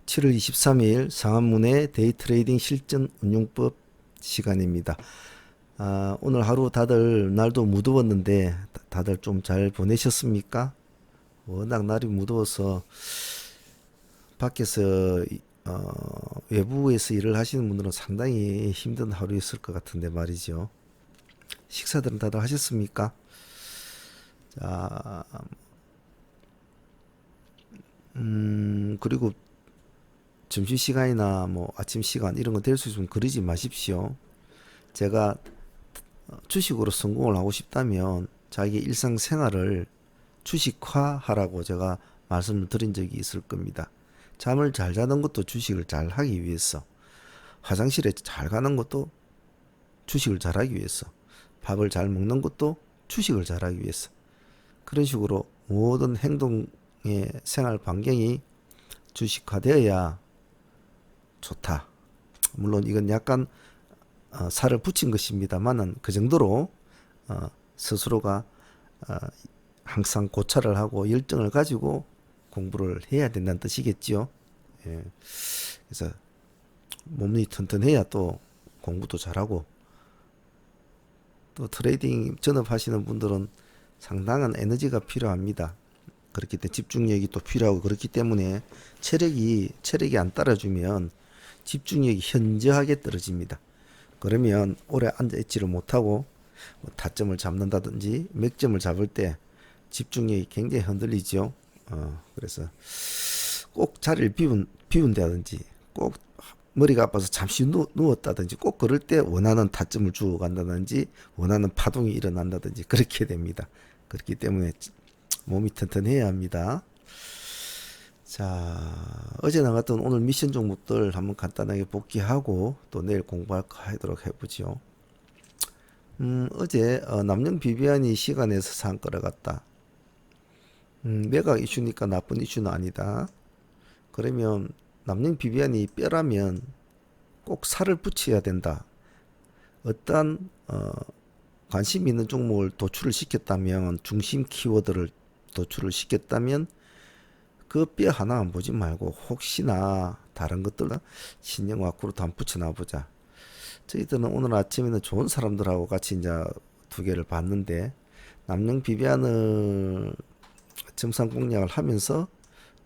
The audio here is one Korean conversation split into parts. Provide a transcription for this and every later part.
7월 23일 상한문의 데이트레이딩 실전 운용법 시간입니다. 오늘 하루 다들 날도 무더웠는데 다들 좀 잘 보내셨습니까? 워낙 날이 무더워서 밖에서 외부에서 일을 하시는 분들은 상당히 힘든 하루였을 것 같은데 말이죠. 식사들은 다들 하셨습니까? 자, 그리고 점심시간이나 뭐 아침 시간 이런 거 될 수 있으면 그러지 마십시오. 제가 주식으로 성공을 하고 싶다면 자기 일상생활을 주식화하라고 제가 말씀을 드린 적이 있을 겁니다. 잠을 잘 자는 것도 주식을 잘 하기 위해서, 화장실에 잘 가는 것도 주식을 잘 하기 위해서, 밥을 잘 먹는 것도 주식을 잘 하기 위해서, 그런 식으로 모든 행동의 생활 반경이 주식화되어야 좋다. 물론 이건 약간 살을 붙인 것입니다만은 그 정도로 스스로가 항상 고찰을 하고 열정을 가지고 공부를 해야 된다는 뜻이겠지요. 예. 그래서 몸이 튼튼해야 또 공부도 잘하고, 또 트레이딩 전업하시는 분들은 상당한 에너지가 필요합니다. 그렇기 때문에 집중력이 또 필요하고, 그렇기 때문에 체력이 안 따라주면 집중력이 현저하게 떨어집니다. 그러면 오래 앉아있지를 못하고 뭐 타점을 잡는다든지 맥점을 잡을 때 집중력이 굉장히 흔들리죠. 그래서 꼭 자리를 비운다든지, 꼭 머리가 아파서 잠시 누웠다든지, 꼭 그럴 때 원하는 타점을 주고 간다든지, 원하는 파동이 일어난다든지 그렇게 됩니다. 그렇기 때문에 몸이 튼튼해야 합니다. 자, 어제 나갔던 오늘 미션 종목들 한번 간단하게 복귀하고 또 내일 공부하도록 해보죠. 어제 남녕 비비안이 시간에서 상가를 갔다. 매각 이슈니까 나쁜 이슈는 아니다. 그러면 남녕 비비안이 뼈라면 꼭 살을 붙여야 된다. 어떠한 관심 있는 종목을 도출을 시켰다면, 중심 키워드를 도출을 시켰다면 그 뼈 하나만 보지 말고 혹시나 다른 것들 신형 와꾸로도 한번 붙여놔 보자. 저희들은 오늘 아침에는 좋은 사람들하고 같이 이제 두 개를 봤는데, 남녕 비비안을 정상 공략을 하면서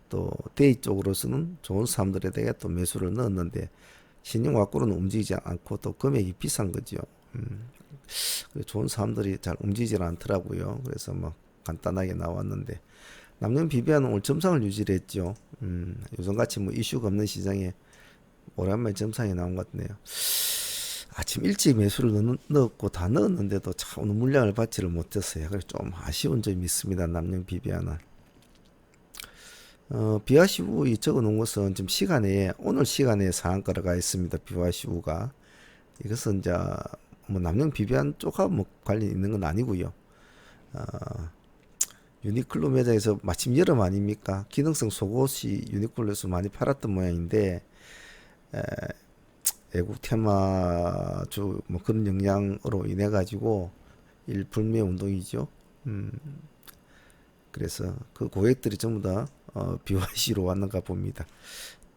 또 데이 쪽으로서는 좋은 사람들에 대해 또 매수를 넣었는데, 신형 와꾸로는 움직이지 않고 또 금액이 비싼 거죠. 좋은 사람들이 잘 움직이질 않더라고요. 그래서 뭐 간단하게 나왔는데, 남녕 비비안은 오늘 점상을 유지를 했죠. 요즘같이 뭐 이슈가 없는 시장에 오랜만에 점상이 나온 것 같네요. 아침 일찍 매수를 넣었고 다 넣었는데도 참 오늘 물량을 받지를 못했어요. 그래서 좀 아쉬운 점이 있습니다. 남녕 비비안은. 비아시우이 적어 놓은 것은 지금 오늘 시간에 상한가가 가 있습니다. 비아시우가. 이것은 이제 뭐 남녕 비비안 쪽하고 뭐 관련이 있는 건 아니고요. 유니클로 매장에서 마침 여름 아닙니까? 기능성 속옷이 유니클로에서 많이 팔았던 모양인데, 외국 테마주 뭐 그런 영향으로 인해 가지고 일불매 운동이죠. 그래서 그 고객들이 전부 다 BYC로 왔는가 봅니다.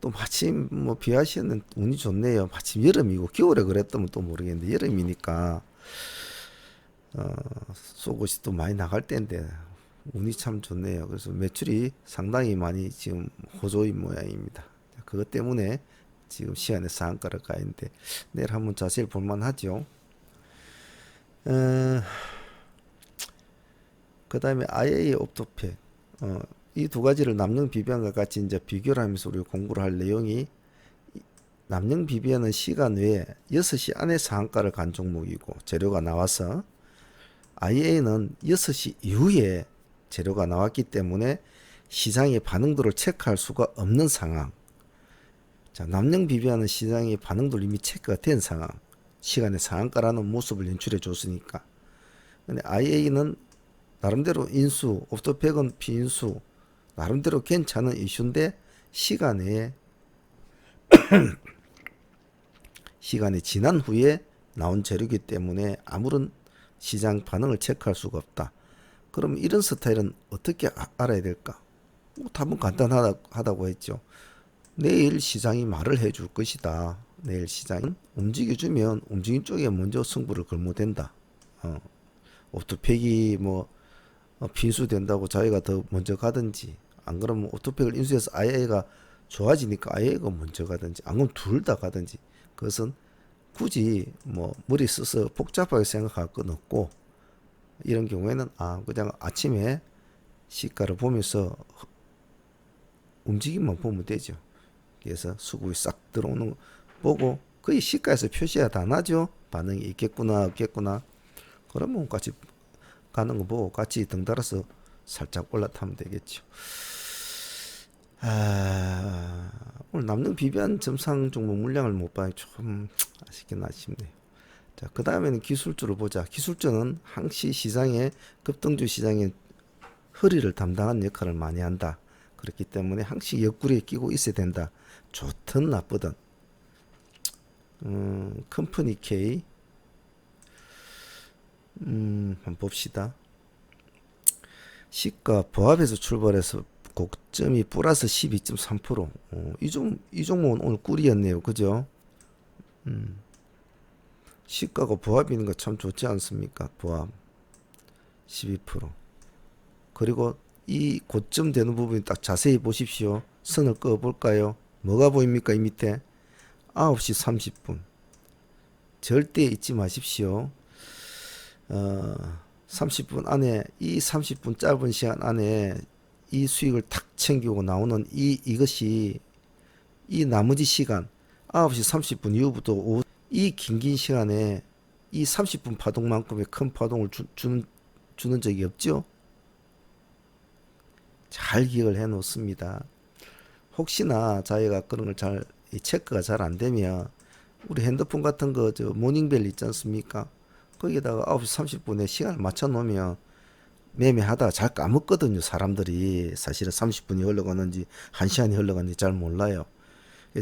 또 마침 뭐 BYC는 운이 좋네요. 마침 여름이고, 겨울에 그랬다면 또 모르겠는데 여름이니까 속옷이 또 많이 나갈 때인데 운이 참 좋네요. 그래서 매출이 상당히 많이 지금 호조인 모양입니다. 그것 때문에 지금 시간에 상한가를 가 있는데 내일 한번 자세히 볼만 하죠. 그 다음에 IA 옵토팩, 이 두 가지를 남녕 비비안과 같이 이제 비교를 하면서 우리가 공부를 할 내용이, 남녕 비비안은 시간 외에 6시 안에 상한가를 간 종목이고 재료가 나와서, IA는 6시 이후에 재료가 나왔기 때문에 시장의 반응도를 체크할 수가 없는 상황. 자, 남녕 비비안은 시장의 반응도를 이미 체크가 된 상황. 시간에 상한가라는 모습을 연출해 줬으니까. 근데 IA는 나름대로 인수, 옵토팩은 피인수, 나름대로 괜찮은 이슈인데 시간에 지난 후에 나온 재료이기 때문에 아무런 시장 반응을 체크할 수가 없다. 그럼 이런 스타일은 어떻게 알아야 될까? 뭐 답은 간단하다고 했죠. 내일 시장이 말을 해줄 것이다. 내일 시장이 움직여주면 움직임 쪽에 먼저 승부를 걸면 된다. 어, 오토팩이 뭐 빈수된다고 자기가 더 먼저 가든지, 안 그러면 오토팩을 인수해서 IA가 좋아지니까 IA가 먼저 가든지, 안 그러면 둘 다 가든지. 그것은 굳이 뭐 머리 써서 복잡하게 생각할 건 없고, 이런 경우에는 그냥 아침에 시가를 보면서 움직임만 보면 되죠. 그래서 수급이 싹 들어오는 거 보고 거의 시가에서 표시가 다 나죠. 반응이 있겠구나 없겠구나. 그러면 같이 가는 거 보고 같이 덩달아서 살짝 올라타면 되겠죠. 오늘 남는 비비안 점상 종목 물량을 못 봐요. 좀 아쉽긴 아쉽네요. 자, 그 다음에는 기술주를 보자. 기술주는 항시 시장에, 급등주 시장에 허리를 담당한 역할을 많이 한다. 그렇기 때문에 항시 옆구리에 끼고 있어야 된다. 좋든 나쁘든. 컴퍼니 K 한번 봅시다. 시가 보합에서 출발해서 고점이 플러스 12.3%. 이 종목은 오늘 꿀이었네요. 그죠? 시가가 보합이는 거 참 좋지 않습니까? 보합 12%. 그리고 이 고점 되는 부분이 딱 자세히 보십시오. 선을 그어 볼까요? 뭐가 보입니까? 이 밑에 9시 30분. 절대 잊지 마십시오. 30분 안에, 이 30분 짧은 시간 안에 이 수익을 탁 챙기고 나오는 이것이, 이 나머지 시간 9시 30분 이후부터 오후, 이 긴 시간에 이 30분 파동만큼의 큰 파동을 주는 적이 없죠. 잘 기억을 해 놓습니다. 혹시나 자기가 그런 걸 잘 체크가 잘 안 되면 우리 핸드폰 같은 거 모닝벨 있지 않습니까? 거기다가 9시 30분에 시간을 맞춰 놓으면 매매하다가 잘 까먹거든요. 사람들이 사실은 30분이 흘러가는지 1시간이 흘러가는지 잘 몰라요.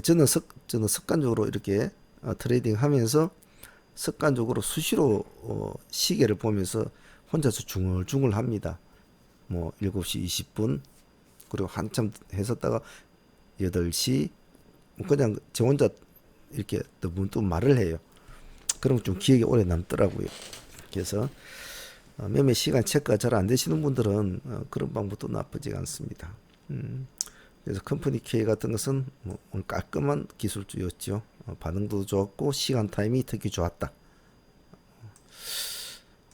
저는 습관적으로 이렇게 트레이딩 하면서 습관적으로 수시로 시계를 보면서 혼자서 중얼중얼 합니다. 뭐 7시 20분, 그리고 한참 했었다가 8시, 그냥 저 혼자 이렇게 또 말을 해요. 그럼 좀 기억이 오래 남더라고요. 그래서 매매 시간 체크가 잘 안 되시는 분들은 그런 방법도 나쁘지 않습니다. 그래서 컴퍼니 K 같은 것은 뭐 오늘 깔끔한 기술주였죠. 반응도 좋았고 시간 타임이 특히 좋았다.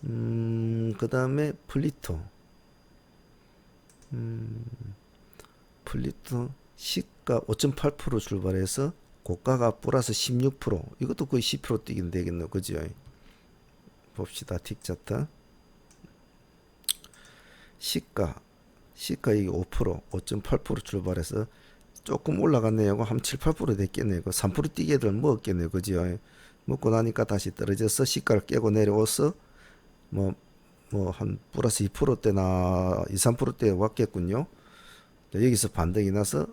그 다음에 플리토 시가 5.8% 출발해서 고가가 플러스 16%, 이것도 거의 10% 뛰긴 되겠네요. 그죠? 봅시다. 틱차트 시가 이게 5%, 5.8% 출발해서 조금 올라갔네요. 한 7, 8% 됐겠네요. 3% 뛰게 되면 먹었겠네요. 그죠? 먹고 나니까 다시 떨어져서 시가를 깨고 내려와서 뭐 한 플러스 2%대나 2, 3%대 왔겠군요. 여기서 반등이 나서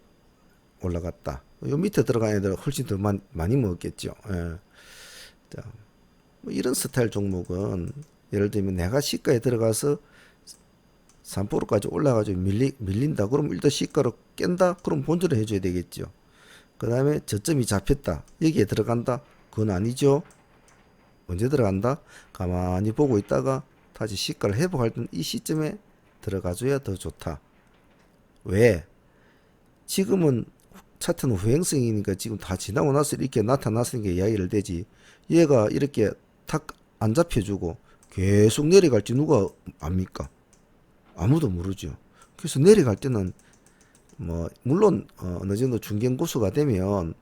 올라갔다. 요 밑에 들어간 애들 훨씬 더 많이 먹었겠죠. 예. 자, 뭐 이런 스타일 종목은 예를 들면 내가 시가에 들어가서 3%까지 올라가지고 밀린다. 그럼 일단 시가로 깬다. 그럼 본전을 해줘야 되겠죠. 그 다음에 저점이 잡혔다. 여기에 들어간다. 그건 아니죠. 언제 들어간다? 가만히 보고 있다가 다시 시가를 회복할 때 이 시점에 들어가줘야 더 좋다. 왜? 지금은 차트는 후행성이니까 지금 다 지나고 나서 이렇게 나타났으니까 이야기를 되지. 얘가 이렇게 탁 안 잡혀주고 계속 내려갈지 누가 압니까? 아무도 모르죠. 그래서 내려갈 때는 뭐 물론 어느 정도 중견고수가 되면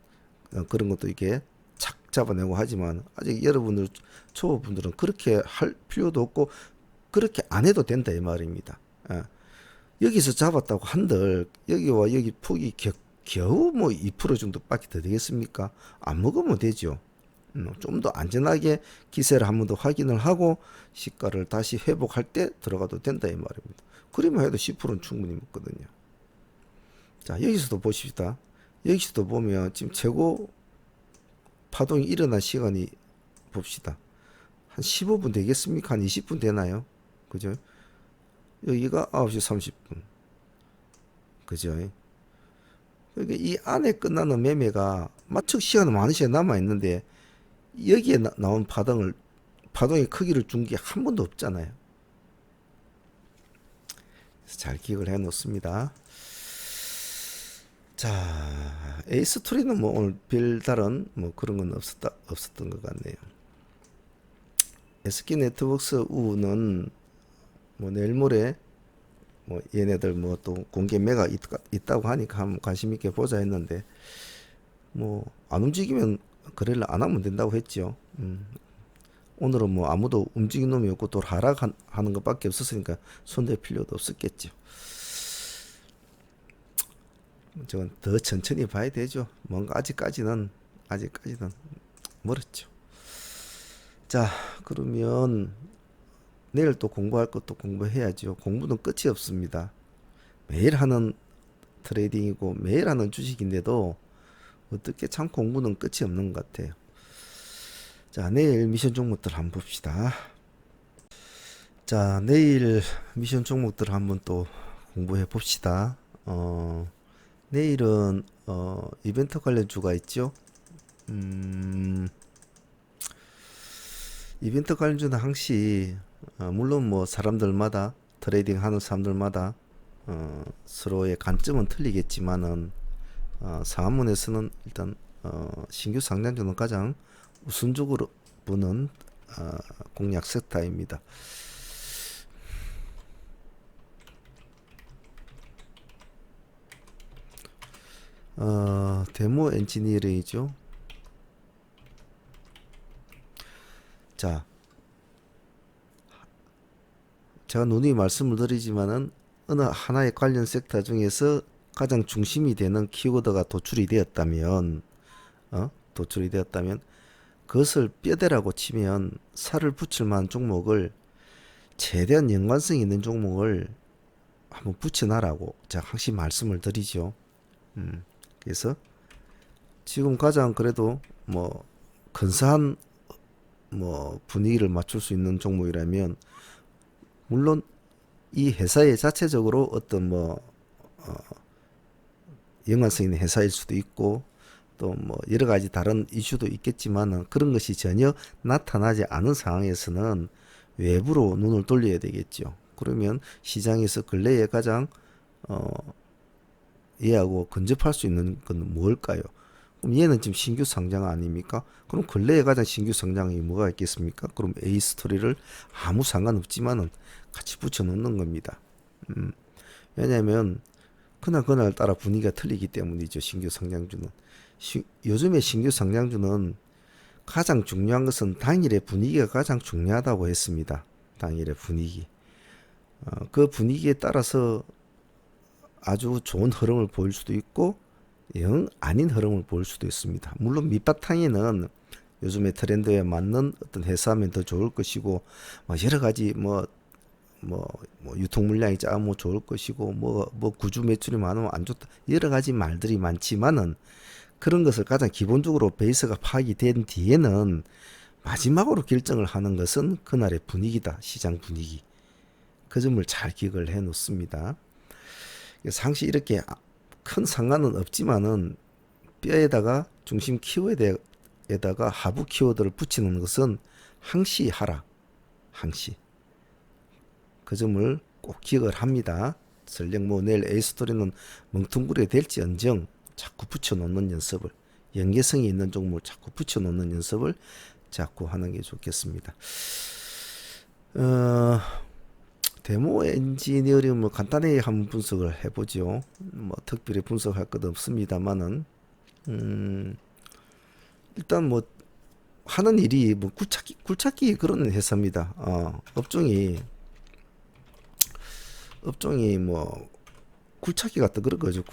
그런 것도 이렇게 착 잡아내고 하지만 아직 여러분들 초보분들은 그렇게 할 필요도 없고 그렇게 안 해도 된다 이 말입니다. 여기서 잡았다고 한들 여기와 여기 폭이 겨우 뭐 2% 정도밖에 더 되겠습니까? 안 먹으면 되죠. 좀 더 안전하게 기세를 한 번 더 확인을 하고 시가를 다시 회복할 때 들어가도 된다 이 말입니다. 그러면 해도 10%는 충분히 먹거든요. 자, 여기서도 보십시다. 여기서도 보면 지금 최고 파동이 일어난 시간이 봅시다. 한 15분 되겠습니까? 한 20분 되나요? 그죠? 여기가 9시 30분. 그죠? 그러니까 이 안에 끝나는 매매가 마측 시간은 많은 시간 남아 있는데 여기에 나온 파동의 크기를 준 게 한 번도 없잖아요. 그래서 잘 기억을 해 놓습니다. 자, 에이스토리는 뭐 오늘 별다른 뭐 그런 건 없었던 것 같네요. SK 네트워크스 우는 뭐 내일 모레 뭐 얘네들 뭐 또 공개 매가 있다고 하니까 한번 관심 있게 보자 했는데 뭐 안 움직이면 거래를 안 하면 된다고 했죠. 오늘은 뭐 아무도 움직인 놈이 없고 또 하락하는 것밖에 없었으니까 손댈 필요도 없었겠죠. 저건 더 천천히 봐야 되죠. 뭔가 아직까지는 멀었죠. 자, 그러면 내일 또 공부할 것도 공부해야죠. 공부는 끝이 없습니다. 매일 하는 트레이딩이고 매일 하는 주식인데도 어떻게 참 공부는 끝이 없는 것 같아요. 자, 내일 미션 종목들 한번 봅시다. 자, 내일 미션 종목들 한번 또 공부해 봅시다. 내일은 이벤트 관련 주가 있죠. 이벤트 관련주는 항시 물론 뭐 사람들마다 트레이딩 하는 사람들마다 서로의 관점은 틀리겠지만은 상한문에서는 일단 신규 상장주는 가장 우선적으로 보는 공략 섹터입니다. 데모 엔지니어링이죠. 자, 제가 누누이 말씀을 드리지만은 어느 하나의 관련 섹터 중에서 가장 중심이 되는 키워드가 도출이 되었다면 그것을 뼈대라고 치면 살을 붙일 만한 종목을 최대한 연관성 있는 종목을 한번 붙여놔라고 제가 항상 말씀을 드리죠. 그래서 지금 가장 그래도 뭐 근사한 뭐 분위기를 맞출 수 있는 종목이라면 물론 이 회사의 자체적으로 어떤 뭐 연관성 있는 회사일 수도 있고 또 뭐 여러 가지 다른 이슈도 있겠지만은 그런 것이 전혀 나타나지 않은 상황에서는 외부로 눈을 돌려야 되겠죠. 그러면 시장에서 근래에 가장 얘하고 근접할 수 있는 건 뭘까요? 그럼 얘는 지금 신규 상장 아닙니까? 그럼 근래에 가장 신규 상장이 뭐가 있겠습니까? 그럼 A스토리를 아무 상관없지만은 같이 붙여 놓는 겁니다. 왜냐하면 그날 따라 분위기가 틀리기 때문이죠. 신규 상장주는. 요즘에 신규 상장주는 가장 중요한 것은 당일의 분위기가 가장 중요하다고 했습니다. 당일의 분위기. 그 분위기에 따라서 아주 좋은 흐름을 보일 수도 있고 영 아닌 흐름을 보일 수도 있습니다. 물론 밑바탕에는 요즘의 트렌드에 맞는 어떤 회사하면 더 좋을 것이고 뭐 여러 가지 뭐 유통 물량이 작으면 좋을 것이고 뭐 구주 매출이 많으면 안 좋다 여러 가지 말들이 많지만은 그런 것을 가장 기본적으로 베이스가 파악이 된 뒤에는 마지막으로 결정을 하는 것은 그날의 분위기다. 시장 분위기. 그 점을 잘 기억을 해 놓습니다. 상시 이렇게 큰 상관은 없지만은 뼈에다가 중심 키워드에다가 하부 키워드를 붙이는 것은 항시 하라. 항시. 그 점을 꼭 기억을 합니다. 설령 뭐 내일 A스토리는 멍텅구리 될지언정 자꾸 붙여놓는 연습을 연계성이 있는 종목을 자꾸 붙여놓는 연습을 자꾸 하는 게 좋겠습니다. 데모 엔지니어링 뭐 간단히 한번 분석을 해보죠. 뭐 특별히 분석할 것 없습니다만은 일단 뭐 하는 일이 뭐 굴착기 그런 회사입니다. 업종이 뭐 굴착기 같다 그런 거죠.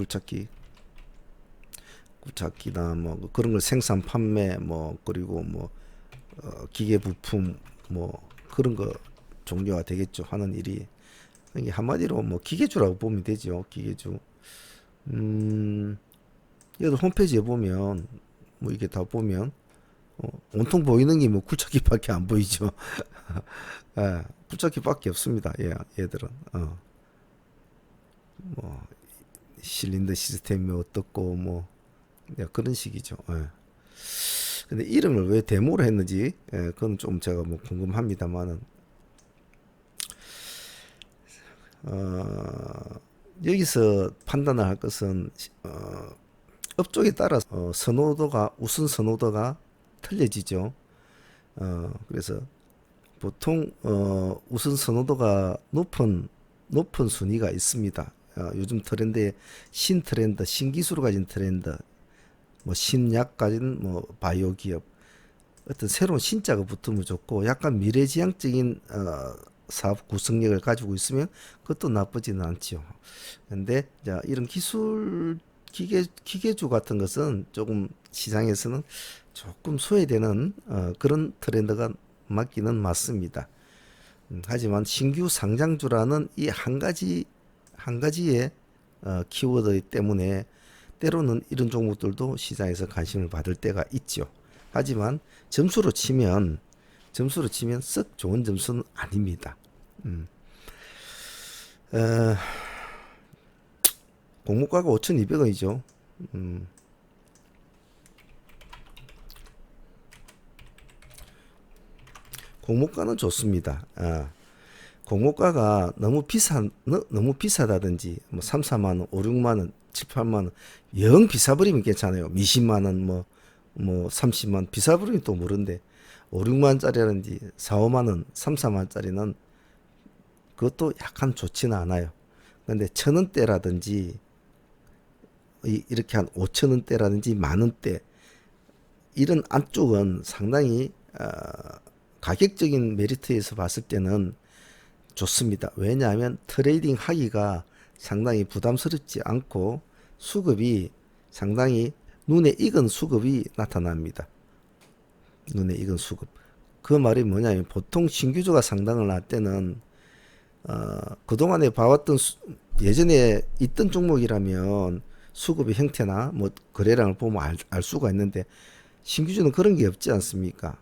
굴착기나 뭐 그런 걸 생산 판매 뭐 그리고 뭐 기계 부품 뭐 그런 거 종류가 되겠죠. 하는 일이 이게 한마디로 뭐 기계주라고 보면 되죠. 기계주. 얘도 홈페이지에 보면 뭐 이게 다 보면 온통 보이는 게 뭐 굴착기밖에 안 보이죠. 예, 굴착기밖에 없습니다. 얘들은 뭐 실린더 시스템이 어떻고 뭐 그런 식이죠. 예. 근데 이름을 왜 데모로 했는지 그건 좀 제가 뭐 궁금합니다만은 여기서 판단을 할 것은 업종에 따라서 선호도가 우선 선호도가 틀려지죠. 그래서 보통 우선 선호도가 높은 순위가 있습니다. 요즘 트렌드에 신트렌드, 신기술을 가진 트렌드, 뭐 신약 가진 뭐 바이오 기업, 어떤 새로운 신자가 붙으면 좋고 약간 미래지향적인 사업 구성력을 가지고 있으면 그것도 나쁘지는 않지요. 근데 자, 이런 기계주 같은 것은 조금 시장에서는 조금 소외되는 그런 트렌드가 맞기는 맞습니다. 하지만 신규 상장주라는 이 한 가지의 키워드 때문에 때로는 이런 종목들도 시장에서 관심을 받을 때가 있죠. 하지만 점수로 치면 썩 좋은 점수는 아닙니다. 어, 공모가가 5,200원이죠. 공모가는 좋습니다. 공모가가 너무 비싸다든지 뭐 3, 4만 원, 5, 6만 원, 7, 8만 원 영 비싸버리면 괜찮아요. 20만 원 뭐 30만 원 비싸버리면 또 모른데 5, 6만 원짜리라든지 4, 5만 원, 3, 4만 원짜리는 그것도 약간 좋지는 않아요. 근데 1,000원대라든지 이렇게 한 5,000원대라든지 만 원대 이런 안쪽은 상당히 가격적인 메리트에서 봤을 때는 좋습니다. 왜냐하면 트레이딩 하기가 상당히 부담스럽지 않고 수급이 상당히 눈에 익은 수급이 나타납니다. 눈에 익은 수급. 그 말이 뭐냐면 보통 신규주가 상당을 할 때는 그동안에 봐왔던 예전에 있던 종목이라면 수급의 형태나 뭐 거래량을 보면 알 수가 있는데 신규주는 그런 게 없지 않습니까?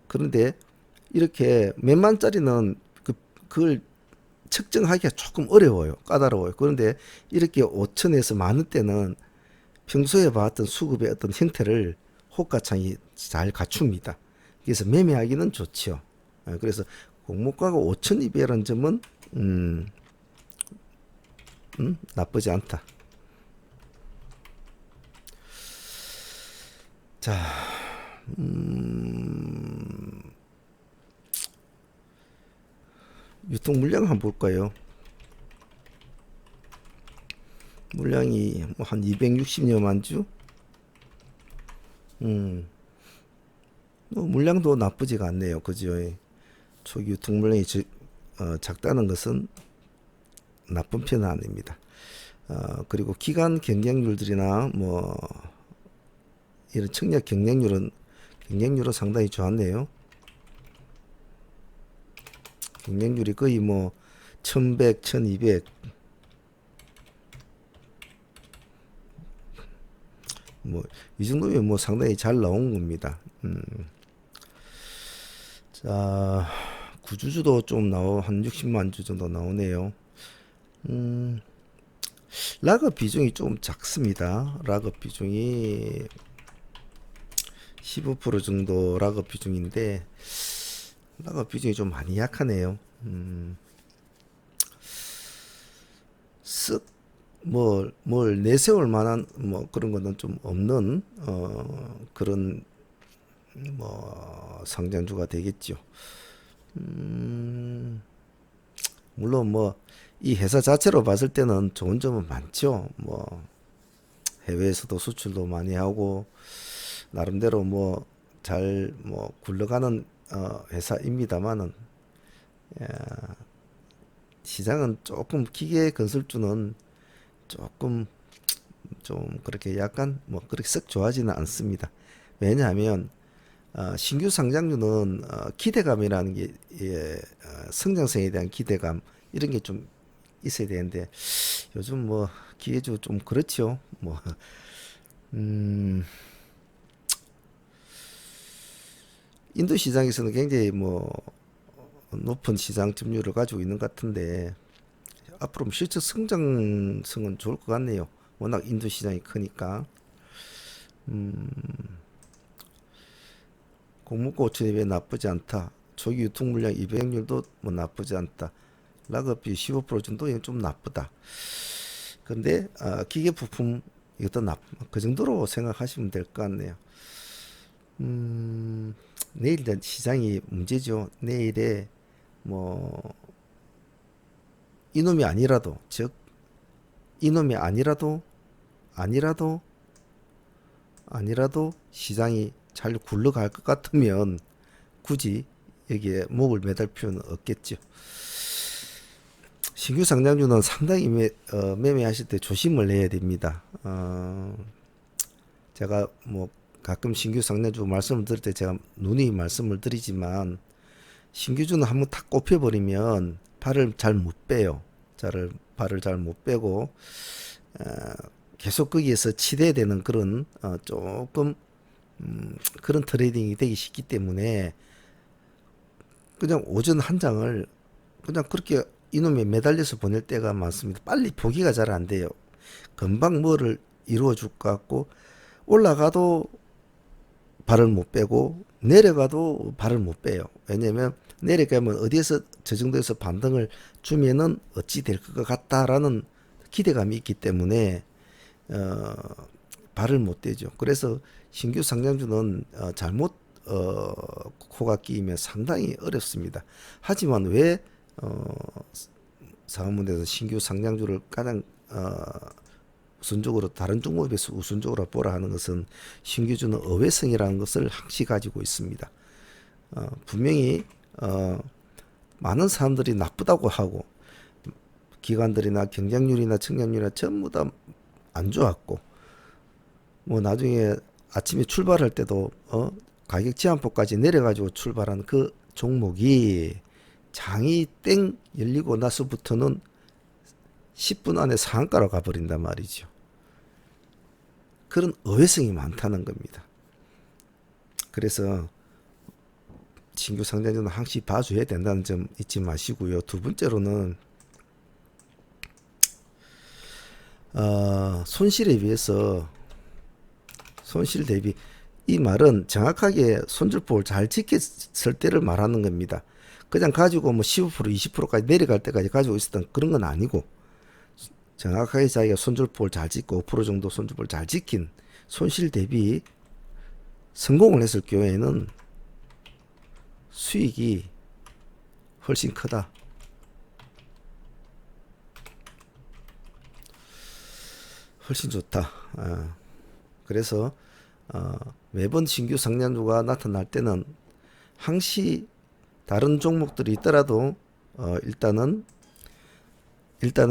그런데 이렇게 몇만짜리는 그걸 측정하기가 조금 어려워요. 까다로워요. 그런데 이렇게 5천에서 만 원대는 평소에 봤던 수급의 어떤 형태를 호가창이 잘 갖춥니다. 그래서 매매하기는 좋죠. 그래서 공모가가 5,200원 점은 나쁘지 않다. 자, 유통 물량 한번 볼까요? 물량이 한 260여만 주? 뭐 물량도 나쁘지가 않네요. 그죠? 초기 유통 물량이 작다는 것은 나쁜 편은 아닙니다. 그리고 기간 경쟁률들이나 뭐 이런 청약 경쟁률은 상당히 좋았네요. 경쟁률이 거의 뭐 1100, 1200 뭐 이 정도면 뭐 상당히 잘 나온 겁니다. 자, 구주주도 좀 한 60만 주 정도 나오네요. 락업 비중이 좀 작습니다. 락업 비중이 15% 정도 락업 비중인데 락업 비중이 좀 많이 약하네요. 쓱 뭘 내세울 만한 뭐 그런 거는 좀 없는 그런 뭐 상장주가 되겠죠. 물론 뭐 이 회사 자체로 봤을 때는 좋은 점은 많죠. 뭐 해외에서도 수출도 많이 하고 나름대로 뭐 잘 뭐 굴러가는 회사입니다만은 시장은 조금 기계 건설주는 조금 좀 그렇게 약간 뭐 그렇게 썩 좋아하지는 않습니다. 왜냐하면 신규 상장주는 기대감이라는 게 성장성에 대한 기대감 이런 게 좀 있어야 되는데 요즘 뭐 기계주 좀 그렇죠. 뭐 인도 시장에서는 굉장히 뭐 높은 시장 점유율을 가지고 있는 것 같은데 앞으로 실적 성장성은 좋을 것 같네요. 워낙 인도 시장이 크니까. 공모가 5,200 나쁘지 않다. 조기 유통 물량 200률도 뭐 나쁘지 않다. 락업비 15% 정도는 좀 나쁘다. 근데 기계 부품 이것도 그 정도로 생각하시면 될 것 같네요. 내일 시장이 문제죠. 내일에 뭐 이놈이 아니라도 즉 이놈이 아니라도 시장이 잘 굴러갈 것 같으면 굳이 여기에 목을 매달 필요는 없겠죠. 신규 상장주는 상당히 매매하실 때 조심을 해야 됩니다. 제가 뭐 가끔 신규 상장주 말씀을 드릴 때 제가 누누이 말씀을 드리지만 신규주는 한번 탁 꼽혀버리면 발을 잘 못 빼요. 발을 잘 못 빼고 계속 거기에서 치대되는 그런 조금 그런 트레이딩이 되기 쉽기 때문에 그냥 오전 한 장을 그냥 그렇게 이놈에 매달려서 보낼 때가 많습니다. 빨리 보기가 잘 안 돼요. 금방 뭐를 이루어 줄 것 같고 올라가도 발을 못 빼고 내려가도 발을 못 빼요. 왜냐면 내려가면 어디에서 저 정도에서 반등을 주면은 어찌 될 것 같다라는 기대감이 있기 때문에 발을 못 대죠. 그래서 신규 상장주는 잘못 코가 끼이면 상당히 어렵습니다. 하지만 왜 상업문에서 신규 상장주를 가장 우선적으로 다른 종목에 비해서 우선적으로 보라 하는 것은 신규주는 어회성이라는 것을 항시 가지고 있습니다. 분명히 많은 사람들이 나쁘다고 하고 기관들이나 경쟁률이나 청량률이나 전부 다 안 좋았고 뭐 나중에 아침에 출발할 때도 가격 제한폭까지 내려가지고 출발한 그 종목이 장이 땡 열리고 나서부터는 10분 안에 상한가로 가버린단 말이죠. 그런 어회성이 많다는 겁니다. 그래서 신규 상장주는 항시 봐줘야 된다는 점 잊지 마시고요. 두 번째로는 손실에 비해서 손실 대비 이 말은 정확하게 손절폭을 잘 지켰을 때를 말하는 겁니다. 그냥 가지고 뭐 15% 20%까지 내려갈 때까지 가지고 있었던 그런 건 아니고 정확하게 자기가 손절폭을 잘 짓고 5% 정도 손절폭을 잘 지킨 손실 대비 성공을 했을 경우에는 수익이 훨씬 크다. 훨씬 좋다. 그래서 매번 신규 상장주가 나타날 때는 항시 다른 종목들이 있더라도 일단은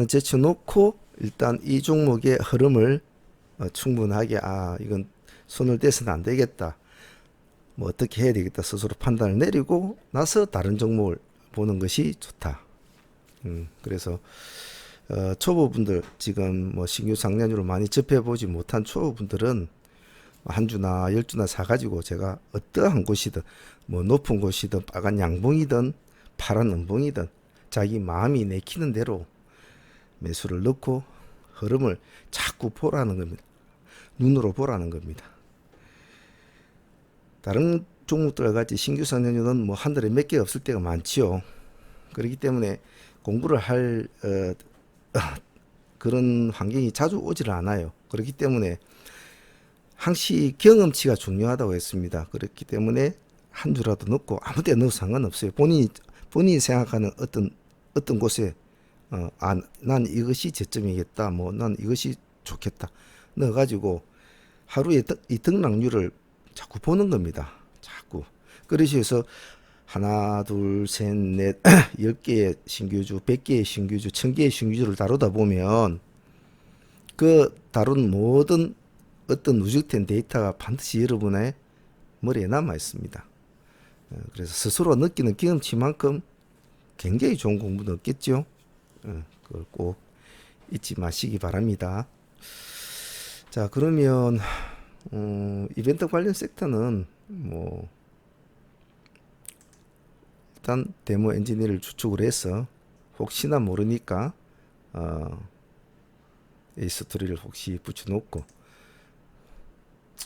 제쳐놓고 일단 이 종목의 흐름을 충분하게 이건 손을 떼서는 안 되겠다. 뭐 어떻게 해야 되겠다 스스로 판단을 내리고 나서 다른 종목을 보는 것이 좋다. 그래서 초보분들 지금 뭐 신규 상장주를 많이 접해보지 못한 초보분들은 한 주나 10주나 사가지고 제가 어떠한 곳이든 뭐 높은 곳이든 빨간 양봉이든 파란 음봉이든 자기 마음이 내키는 대로 매수를 넣고 흐름을 자꾸 보라는 겁니다. 눈으로 보라는 겁니다. 다른 종목들과 같이 신규 상장주는 뭐 한 달에 몇 개 없을 때가 많지요. 그렇기 때문에 공부를 할 그런 환경이 자주 오지를 않아요. 그렇기 때문에 항시 경험치가 중요하다고 했습니다. 그렇기 때문에 한 주라도 넣고 아무 데 넣어도 상관없어요. 본인이 생각하는 어떤 곳에 난 이것이 저점이겠다. 뭐 난 이것이 좋겠다. 넣어가지고 하루에 이 등락률을 자꾸 보는 겁니다. 자꾸. 그래서 하나, 둘, 셋, 넷, 10개의 신규주, 100개의 신규주, 1000개의 신규주를 다루다 보면 그 다룬 모든 어떤 누적된 데이터가 반드시 여러분의 머리에 남아 있습니다. 그래서 스스로 느끼는 경험치만큼 굉장히 좋은 공부는 없겠죠. 그걸 꼭 잊지 마시기 바랍니다. 자, 그러면 이벤트 관련 섹터는 뭐 일단 데모 엔지니어를 주축으로 해서 혹시나 모르니까 에이스토리를 혹시 붙여놓고,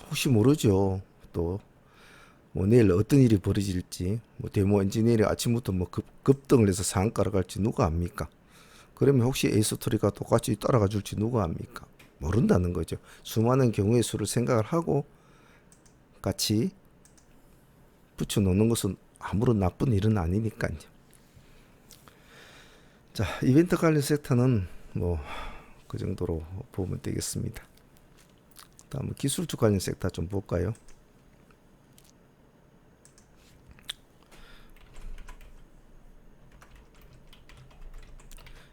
혹시 모르죠. 또 뭐 내일 어떤 일이 벌어질지, 뭐 데모 엔지니어링 아침부터 뭐 급등을 해서 상한가로 갈지 누가 압니까? 그러면 혹시 에이스토리가 똑같이 따라가 줄지 누가 압니까? 모른다는 거죠. 수많은 경우의 수를 생각을 하고 같이 붙여놓는 것은 아무런 나쁜 일은 아니니까요. 자, 이벤트 관련 섹터는 뭐 그 정도로 보면 되겠습니다. 다음은 기술주 관련 섹터 좀 볼까요?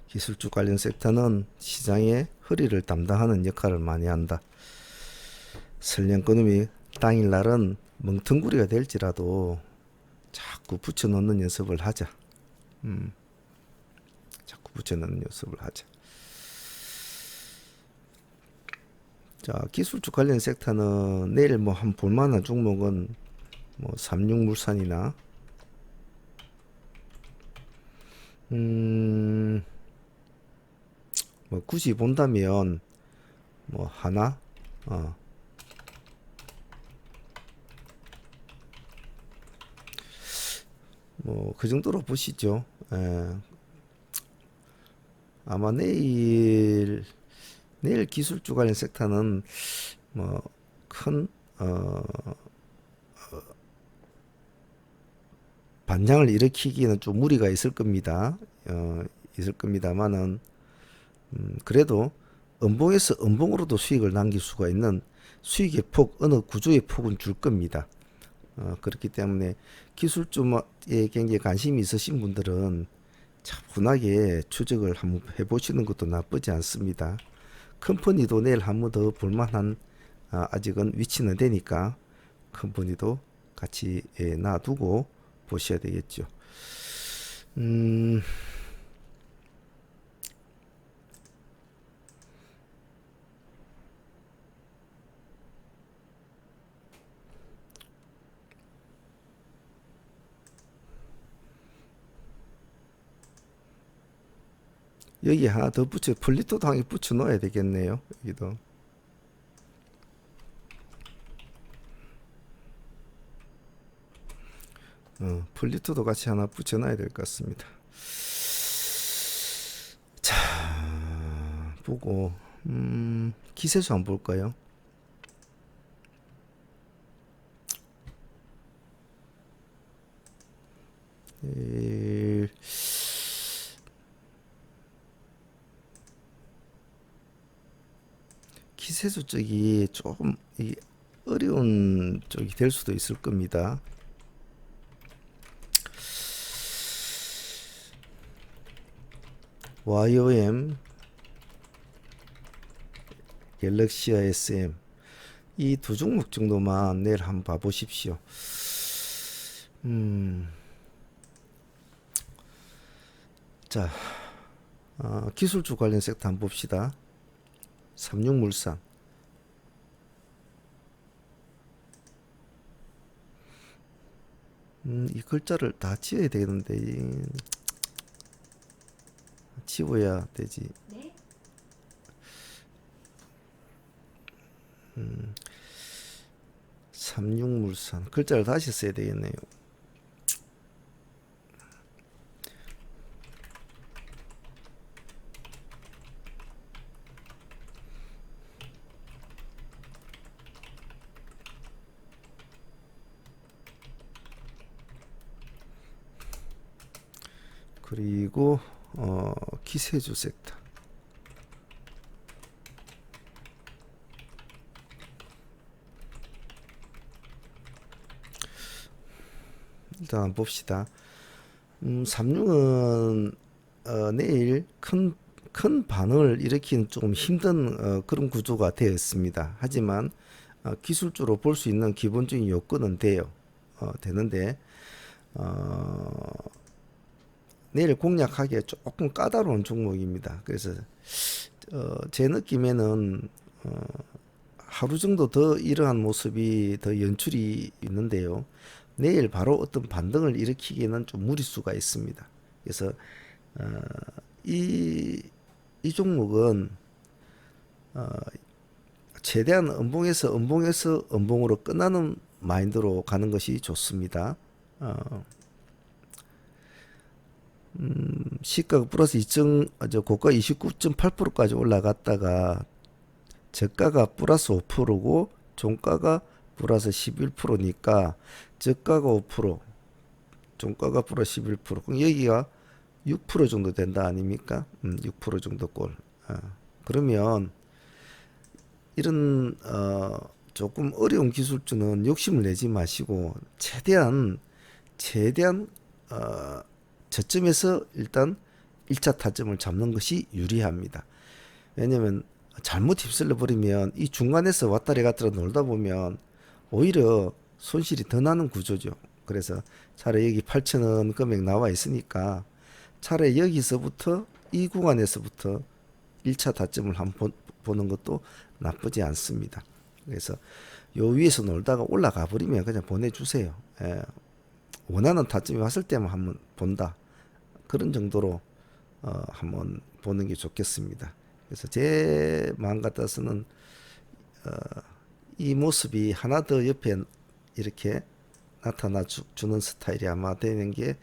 기술주 관련 섹터는 시장의 허리를 담당하는 역할을 많이 한다. 설령 그놈이 당일날은 멍텅구리가 될지라도 자꾸 붙여놓는 연습을 하자. 자꾸 붙여놓는 연습을 하자. 자, 기술주 관련 섹터는 내일 뭐 한 볼만한 종목은 뭐 삼육물산이나 뭐 굳이 본다면 뭐 하나 뭐 그 정도로 보시죠. 아마 내일 기술주 관련 섹터는 뭐 큰 반장을 일으키기에는 좀 무리가 있을 겁니다. 있을 겁니다만은 그래도 음봉에서 음봉으로도 수익을 남길 수가 있는 수익의 폭, 어느 구조의 폭은 줄 겁니다. 그렇기 때문에 기술주에 굉장히 관심이 있으신 분들은 차분하게 추적을 한번 해보시는 것도 나쁘지 않습니다. 컴퍼니도 내일 한번 더 볼만한 아직은 위치는 되니까 컴퍼니도 같이 놔두고 보셔야 되겠죠. 여기 하나 더 폴리토도 하나 붙여 넣어야 되겠네요. 여기도. 폴리토도 같이 하나 붙여 놔야 될 것 같습니다. 자, 보고, 기세수 한번 볼까요? 기세수 쪽이 조금 어려운 쪽이 될 수도 있을 겁니다. YOM, 갤럭시와 SM 이 두 종목 정도만 내일 한번 봐보십시오. 자, 기술주 관련 섹터 한번 봅시다. 삼육물산. 이 글자를 다 지어야 되는데 지워야 되지. 네? 삼육물산 글자를 다시 써야 되겠네요. 그리고 기세주 섹터. 일단 봅시다. 삼육은 내일 큰 반응을 일으키는 조금 힘든 그런 구조가 되어 있습니다. 하지만 기술적으로 볼 수 있는 기본적인 요건은 되는데 내일 공략하기에 조금 까다로운 종목입니다. 그래서 제 느낌에는 하루 정도 더 이러한 모습이 더 연출이 있는데요. 내일 바로 어떤 반등을 일으키기에는 좀 무리수가 있습니다. 그래서 이 이 종목은 어, 최대한 음봉에서 음봉으로 끝나는 마인드로 가는 것이 좋습니다. 어, 시가가 플러스 고가 29.8%까지 올라갔다가 저가가 플러스 5%고 종가가 플러스 11%니까 저가가 5%, 종가가 플러스 11%. 그럼 여기가 6% 정도 된다 아닙니까? 6% 정도 꼴. 그러면 이런 조금 어려운 기술주는 욕심을 내지 마시고 최대한 저점에서 일단 1차 타점을 잡는 것이 유리합니다. 왜냐면 잘못 휩쓸려 버리면 이 중간에서 왔다리 갔다리 놀다 보면 오히려 손실이 더 나는 구조죠. 그래서 차라리 여기 8,000원 금액 나와 있으니까 차라리 여기서부터 이 구간에서부터 1차 타점을 한번 보는 것도 나쁘지 않습니다. 그래서 요 위에서 놀다가 올라가 버리면 그냥 보내주세요. 원하는 타점이 왔을 때만 한번 본다. 그런 정도로 한번 보는 게 좋겠습니다. 그래서 제 마음 같아서는 이 모습이 하나 더 옆에 이렇게 나타나 주는 스타일이 아마 되는 게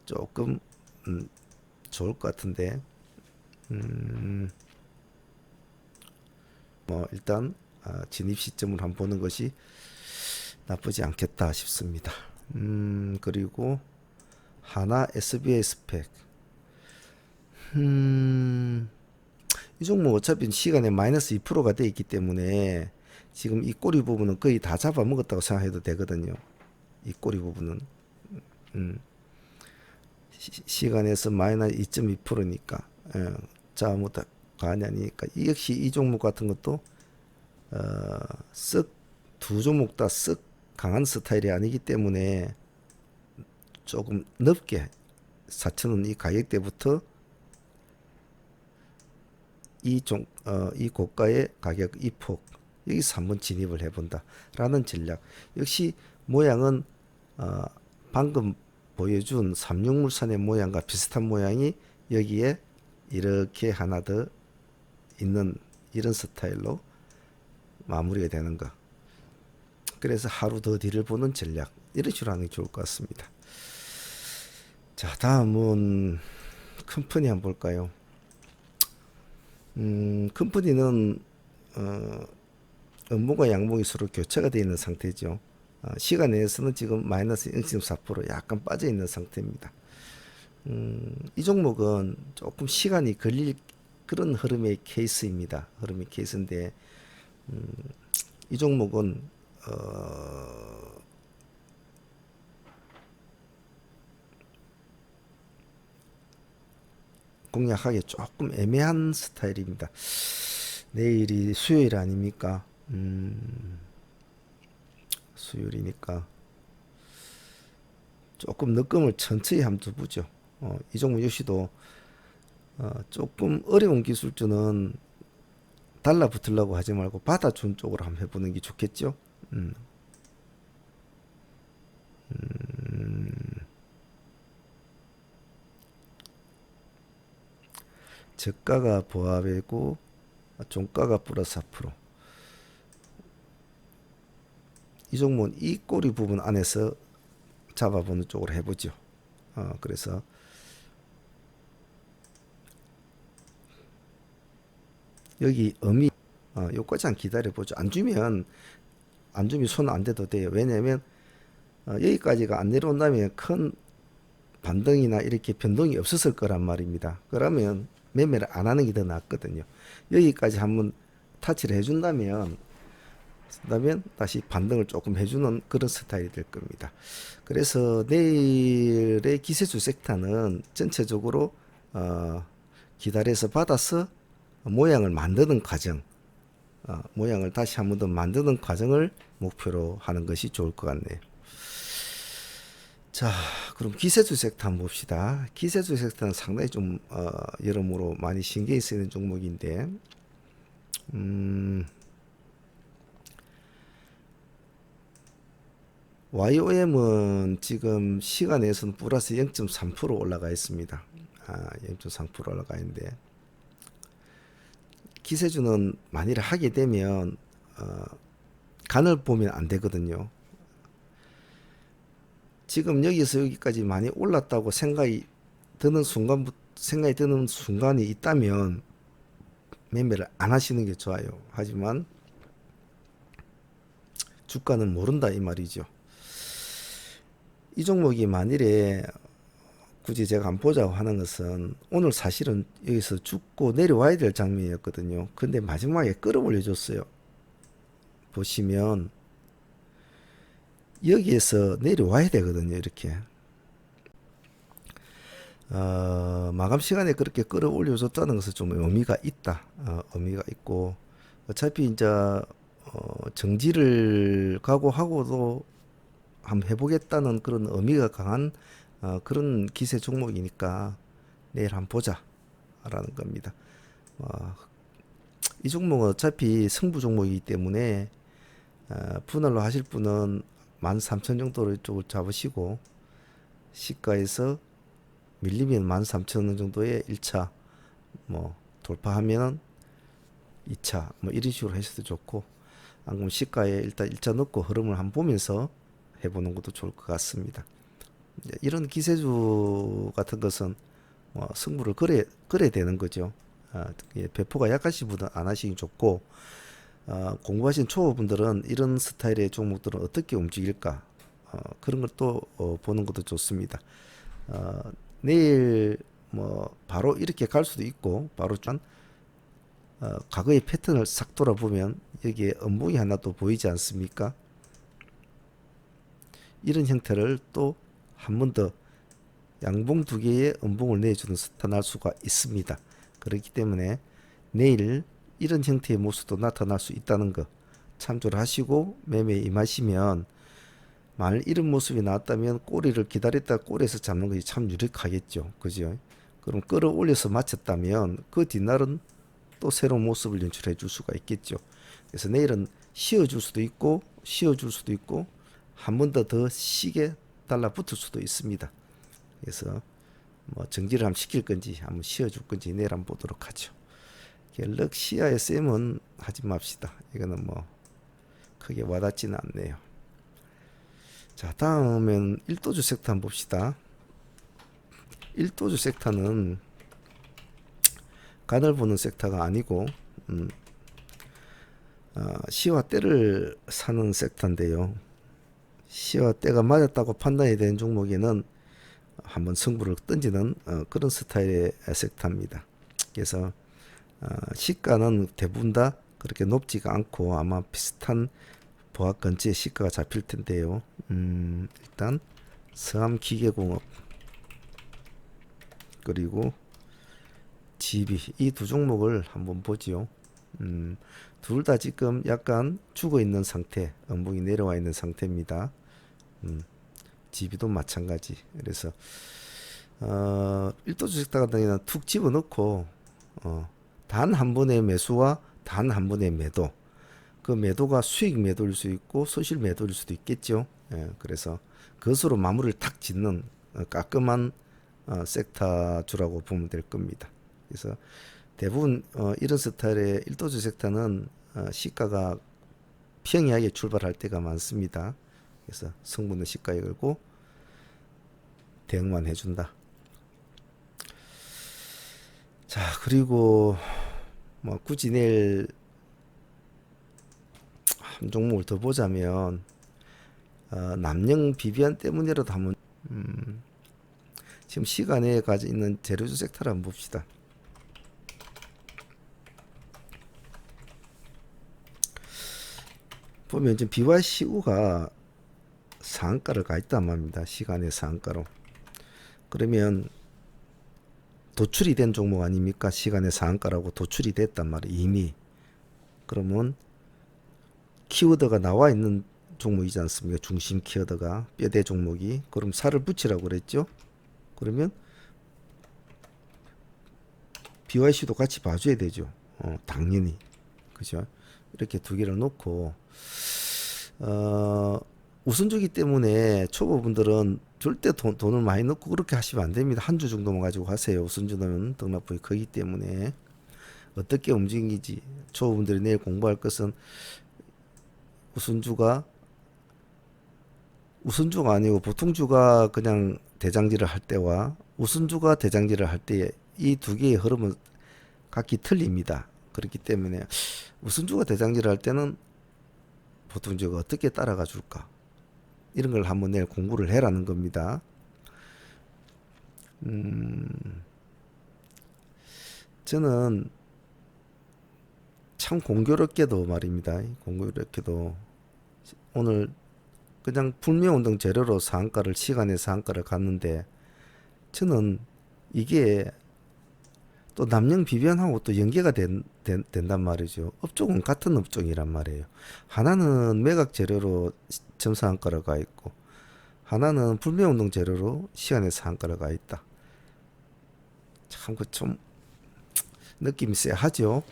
조금 좋을 것 같은데 뭐 일단 진입 시점을 한번 보는 것이 나쁘지 않겠다 싶습니다. 그리고 하나 SBI 스펙 이 종목 어차피 시간에 마이너스 2%가 돼 있기 때문에 지금 이 꼬리 부분은 거의 다 잡아먹었다고 생각해도 되거든요. 이 꼬리 부분은 시간에서 마이너스 2.2%니까 잡아먹다 가냐 아니니까 역시 이 종목 같은 것도 쓱 두 종목 다 쓱 강한 스타일이 아니기 때문에 조금 넓게 4,000원 이 가격대부터 이 고가의 가격 이 폭 여기서 한번 진입을 해본다 라는 전략. 역시 모양은 방금 보여준 삼육물산의 모양과 비슷한 모양이 여기에 이렇게 하나 더 있는 이런 스타일로 마무리가 되는 거. 그래서 하루 더 뒤를 보는 전략 이런 식으로 하는 게 좋을 것 같습니다. 자, 다음은 컴퍼니 한번 볼까요? 컴퍼니는 음봉과 양봉이 서로 교차가 되어 있는 상태죠. 시간 내에서는 지금 마이너스 0.4% 약간 빠져 있는 상태입니다. 이 종목은 조금 시간이 걸릴 그런 흐름의 케이스입니다. 흐름의 케이스인데 이 종목은 공략하기 조금 애매한 스타일입니다. 내일이 수요일 아닙니까? 수요일이니까 조금 늦금을 천천히 한번 보죠. 이 종목 역시도 조금 어려운 기술주는 달라붙으려고 하지 말고 받아준 쪽으로 한번 해보는 게 좋겠죠. 저가가 보합이고 종가가 플러스 4%. 이 종목은 이 꼬리 부분 안에서 잡아보는 쪽으로 해보죠. 그래서 여기 요까지 한 기다려보죠. 안 주면 손 안 대도 돼요. 왜냐면 여기까지가 안 내려온다면 큰 반등이나 이렇게 변동이 없었을 거란 말입니다. 그러면 매매를 안 하는 게 더 낫거든요. 여기까지 한번 타치를 해준다면 다시 반등을 조금 해주는 그런 스타일이 될 겁니다. 그래서 내일의 기세주 섹터는 전체적으로 기다려서 받아서 모양을 만드는 과정, 모양을 다시 한 번 더 만드는 과정을 목표로 하는 것이 좋을 것 같네요. 자, 그럼 기세주 섹터 한번 봅시다. 기세주 섹터는 상당히 좀 여러모로 많이 신경이 쓰이는 종목인데 YOM은 지금 시간에서는 플러스 0.3% 올라가 있습니다. 0.3% 올라가 있는데 기세주는 만일 하게 되면 간을 보면 안 되거든요. 지금 여기서 여기까지 많이 올랐다고 생각이 드는 순간이 있다면 매매를 안 하시는 게 좋아요. 하지만 주가는 모른다 이 말이죠. 이 종목이 만일에 굳이 제가 안 보자고 하는 것은 오늘 사실은 여기서 죽고 내려와야 될 장면이었거든요. 근데 마지막에 끌어올려 줬어요. 보시면 여기에서 내려와야 되거든요. 이렇게 마감 시간에 그렇게 끌어올려 줬다는 것은 좀 의미가 있다. 의미가 있고 어차피 이제 정지를 각오하고도 한번 해보겠다는 그런 의미가 강한 그런 기세 종목이니까 내일 한번 보자 라는 겁니다. 이 종목은 어차피 승부 종목이기 때문에 분할로 하실 분은 13,000 정도로 이쪽을 잡으시고 시가에서 밀리면 13,000원 정도의 1차 뭐 돌파하면 2차 뭐 이런 식으로 하셔도 좋고, 안 그러면 시가에 일단 1차 넣고 흐름을 한번 보면서 해보는 것도 좋을 것 같습니다. 이런 기세주 같은 것은 뭐 승부를 걸어야 되는 거죠. 배포가 약하신 분은 안 하시기 좋고, 공부하신 초보분들은 이런 스타일의 종목들은 어떻게 움직일까, 그런 걸 또 보는 것도 좋습니다. 내일 뭐 바로 이렇게 갈 수도 있고, 바로 과거의 패턴을 싹 돌아보면 여기에 음봉이 하나 또 보이지 않습니까? 이런 형태를 또 한 번 더 양봉 두 개의 음봉을 내주는 나타날 수가 있습니다. 그렇기 때문에 내일 이런 형태의 모습도 나타날 수 있다는 거 참조를 하시고 매매에 임하시면, 만일 이런 모습이 나왔다면 꼬리를 기다렸다 꼬리에서 잡는 것이 참 유력하겠죠. 그죠? 그럼 끌어올려서 마쳤다면 그 뒷날은 또 새로운 모습을 연출해 줄 수가 있겠죠. 그래서 내일은 쉬어줄 수도 있고 한 번 더 시게 달라붙을 수도 있습니다. 그래서 뭐 정지를 한번 시킬 건지 한번 쉬어줄 건지 내일 한번 보도록 하죠. 럭시아의 쌤은 하지 맙시다. 이거는 뭐 크게 와닿지는 않네요. 자, 다음은 1도주 섹터 한번 봅시다. 1도주 섹터는 간을 보는 섹터가 아니고 시와 때를 사는 섹터인데요. 시와 때가 맞았다고 판단이 된 종목에는 한번 승부를 던지는 그런 스타일의 섹터입니다. 그래서 시가는 대부분 다 그렇게 높지가 않고 아마 비슷한 보합 근처에 시가가 잡힐 텐데요. 일단 서암기계공업 그리고 GB 이 두 종목을 한번 보지요. 둘 다 지금 약간 죽어 있는 상태, 음봉이 내려와 있는 상태입니다. GB도 마찬가지. 그래서 1도주 섹터 같은 경우는 툭 집어넣고 단 한 번의 매수와 단 한 번의 매도, 그 매도가 수익 매도일 수 있고 손실 매도일 수도 있겠죠. 그래서 그것으로 마무리를 탁 짓는 깔끔한 섹터주라고 보면 될 겁니다. 그래서 대부분 이런 스타일의 1도주 섹터는 시가가 평이하게 출발할 때가 많습니다. 그래서 성분은 시가에 걸고 대응만 해준다. 자, 그리고 뭐 굳이 내일 한 종목을 더 보자면 남영 비비안 때문이라도 한번 지금 시간에 가지고 있는 재료주 섹터를 한번 봅시다. 보면 지금 BYCU가 상한가를 가 있단 말입니다. 시간의 상한가로. 그러면 도출이 된 종목 아닙니까? 시간의 상한가라고 도출이 됐단 말이에요. 이미. 그러면 키워드가 나와 있는 종목이지 않습니까? 중심 키워드가 뼈대 종목이. 그럼 살을 붙이라고 그랬죠? 그러면 BYC도 같이 봐줘야 되죠. 당연히. 그죠? 이렇게 두 개를 놓고 우선주기 때문에 초보분들은 절대 돈을 많이 넣고 그렇게 하시면 안 됩니다. 한 주 정도만 가지고 하세요. 우선주는 등락폭이 크기 때문에. 어떻게 움직이지. 초보분들이 내일 공부할 것은 우선주가 아니고 보통주가 그냥 대장질을 할 때와 우선주가 대장질을 할 때 이 두 개의 흐름은 각기 틀립니다. 그렇기 때문에 우선주가 대장질을 할 때는 보통주가 어떻게 따라가 줄까, 이런 걸 한번 내일 공부를 해라는 겁니다. 저는 참 공교롭게도 말입니다. 공교롭게도 오늘 그냥 불매운동 재료로 상한가를, 시간의 상한가를 갔는데, 저는 이게 또 남영 비변하고 또 연계가 된단 말이죠. 업종은 같은 업종이란 말이에요. 하나는 매각 재료로 점상한가를 가 있고, 하나는 불매운동 재료로 시간의 상한가를 가 있다. 참 그 좀 느낌이 쎄하죠.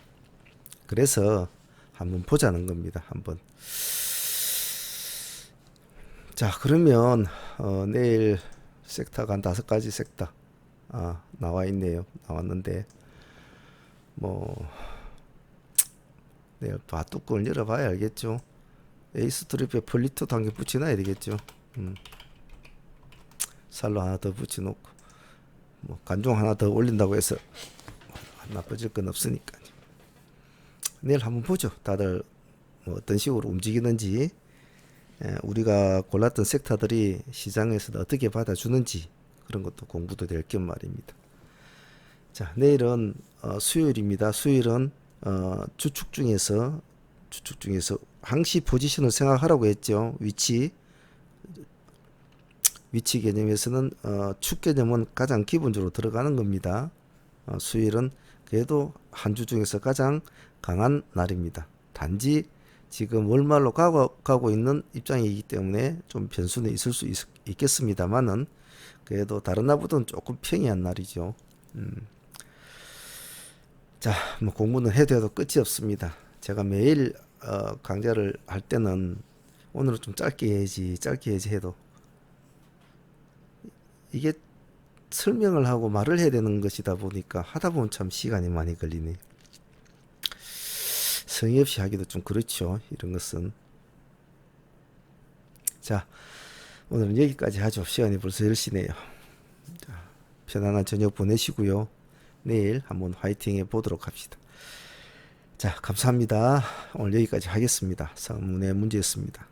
그래서 한번 보자는 겁니다. 한번. 자, 그러면 내일 섹터가 한 5가지 섹터 나와 있네요. 나왔는데 뭐 내일 뚜껑을 열어봐야 알겠죠. 에이스 트리프에 폴리토 단계 붙여놔야 되겠죠. 살로 하나 더 붙여놓고 뭐 간종 하나 더 올린다고 해서 나빠질 건 없으니까 내일 한번 보죠. 다들 뭐 어떤 식으로 움직이는지, 우리가 골랐던 섹터들이 시장에서 어떻게 받아주는지, 그런 것도 공부도 될 겸 말입니다. 자, 내일은 수요일입니다. 수요일은 주축 중에서 항시 포지션을 생각하라고 했죠. 위치 개념에서는 축 개념은 가장 기본적으로 들어가는 겁니다. 수요일은 그래도 한 주 중에서 가장 강한 날입니다. 단지 지금 월말로 가고 있는 입장이기 때문에 좀 변수는 있을 수 있겠습니다만은, 그래도 다른 날보다는 조금 평이한 날이죠. 자, 뭐 공부는 해도 끝이 없습니다. 제가 매일 강좌를 할 때는 오늘은 좀 짧게 해야지 해도 이게 설명을 하고 말을 해야 되는 것이다 보니까 하다 보면 참 시간이 많이 걸리네. 성의 없이 하기도 좀 그렇죠. 이런 것은. 자, 오늘은 여기까지 하죠. 시간이 벌써 10시네요. 자, 편안한 저녁 보내시고요. 내일 한번 화이팅 해보도록 합시다. 자, 감사합니다. 오늘 여기까지 하겠습니다. 상문의 문제였습니다.